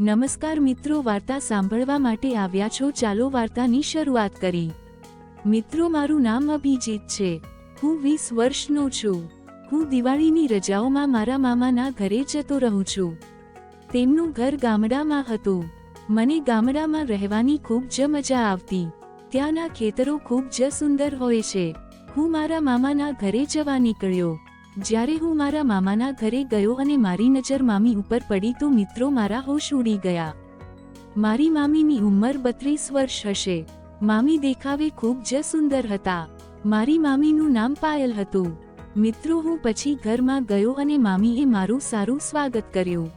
નમસ્કાર મિત્રો, વાર્તા સાંભળવા માટે આવ્યા છો? ચાલો વાર્તાની શરૂઆત કરી। મિત્રો, મારું નામ અભિજીત છે। હું 20 વર્ષનો છું। હું દિવાળીની રજાઓમાં મારા મામાના ઘરે જતો રહું છું। તેમનું ઘર ગામડામાં હતું। મને ગામડામાં રહેવાની ખૂબ જ મજા આવતી। ત્યાંના ખેતરો ખૂબ જ સુંદર હોય છે। હું મારા મામાના ઘરે જવા નીકળ્યો। જ્યારે હું મારા મામાના ઘરે ગયો અને મારી નજર મામી ઉપર પડી તો મિત્રો મારા હોશ ઉડી ગયા। મારી મામીની ઉંમર 32 વર્ષ હશે। મામી દેખાવે ખૂબ જ સુંદર હતા। મારી મામીનું નામ પાયલ હતું। મિત્રો, હું પછી ઘરમાં ગયો અને મામીએ મારું સારું સ્વાગત કર્યું।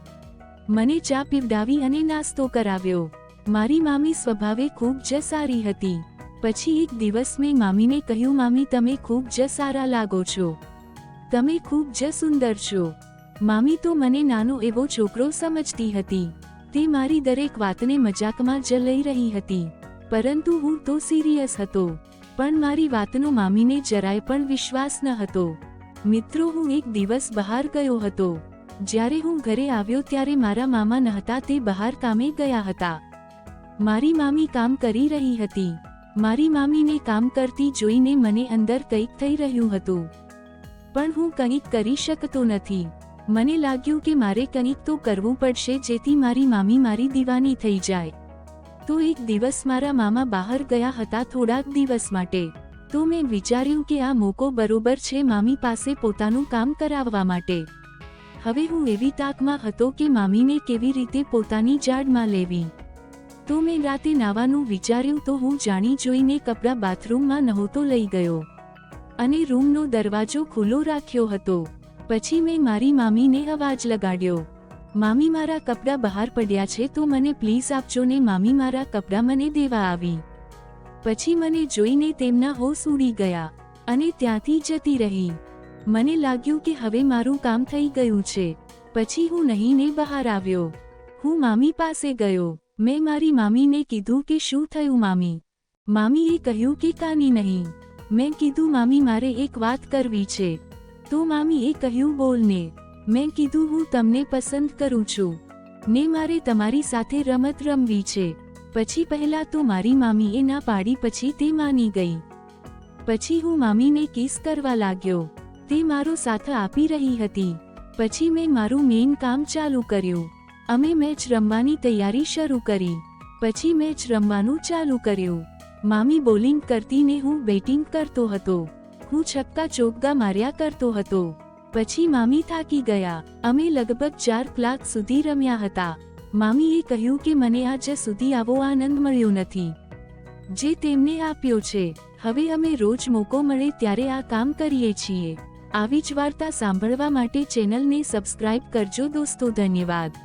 મને ચા પીવડાવી અને નાસ્તો કરાવ્યો। મારી મામી સ્વભાવે ખૂબ જ સારી હતી। પછી એક દિવસ મેં મામીને કહ્યું, મામી, તમે ખૂબ જ સારા લાગો છો। તમે ખૂબ જ સુંદર છો। મામી તો મને નાનો એવો છોકરો સમજતી હતી। તે મારી દરેક વાતને મજાકમાં જ લઈ રહી હતી, પરંતુ હું તો સિરિયસ હતો। પણ મારી વાતનો મામીને જરાય પણ વિશ્વાસ ન હતો। મિત્રો, હું એક દિવસ બહાર ગયો હતો। જ્યારે હું ઘરે આવ્યો ત્યારે મારા મામા નહોતા, તે બહાર કામે ગયા હતા। મારી મામી કામ કરી રહી હતી। મારી મામીને કામ કરતી જોઈને મને અંદર કંઈક થઈ રહ્યું હતું, પણ હું કંઈક કરી શકતો નથી। મને લાગ્યું કે મારે કંઈક તો કરવું પડશે જેથી મારી મામી મારી દીવાની થઈ જાય। તો એક દિવસ મારા મામા બહાર ગયા હતા થોડાક દિવસ માટે। તો મેં વિચાર્યું કે આ મોકો બરોબર છે મામી પાસે પોતાનું કામ કરાવવા માટે। હવે હું એવી તાકમાં હતો કે મામીને કેવી રીતે પોતાની જાળમાં લેવી। તો મેં રાતે નાવાનું વિચાર્યું, તો હું જાણી જોઈને કપડાં બાથરૂમમાં નહોતો લઈ ગયો અને રૂમનો દરવાજો ખુલ્લો રાખ્યો હતો। પછી મેં મારી મામીને અવાજ લગાડ્યો, મામી, મારા કપડાં બહાર પડ્યા છે, તો મને પ્લીઝ આપજો ને। મામી મારા કપડાં મને દેવા આવી। પછી મને જોઈને તેમના હોશ ઉડી ગયા અને ત્યાંથી જતી રહી। મને લાગ્યું કે હવે મારું કામ થઈ ગયું છે। પછી હું નહીંને બહાર આવ્યો। હું મામી પાસે ગયો। મેં મારી મામીને કીધું કે શું થયું મામી? મામીએ કહ્યું કે કાંઈ નહીં। મેં કીધું, મામી, મારે એક વાત કરવી છે। તો મામીએ કહ્યું, બોલ ને। મેં કીધું, હું તમને પસંદ કરું છું ને મારે તમારી સાથે રમત રમવી છે। પછી પહેલા તો મારી મામીએ ના પાડી, પછી તે માની ગઈ। પછી હું મામીને કિસ કરવા લાગ્યો। તે મારો સાથ આપી રહી હતી। પછી મેં મારું મેઇન કામ ચાલુ કર્યું। અમે મેચ રમવાની તૈયારી શરૂ કરી। પછી મેચ રમવાનું ચાલુ કર્યું। મામી બોલિંગ કરતી ને હું બેટિંગ કરતો હતો। હું છક્કા ચોગ્ગા માર્યા કરતો હતો। પછી મામી થાકી ગયા। અમે લગભગ 4 કલાક સુધી રમ્યા હતા। મામીએ કહ્યું કે મને આજ સુધી આવો આનંદ મળ્યો નથી જે તેમને આપ્યો છે। હવે અમે રોજ મોકો મળે ત્યારે આ કામ કરીએ છીએ। આવી જ વાર્તા સાંભળવા માટે ચેનલને સબસ્ક્રાઇબ કરજો દોસ્તો। ધન્યવાદ।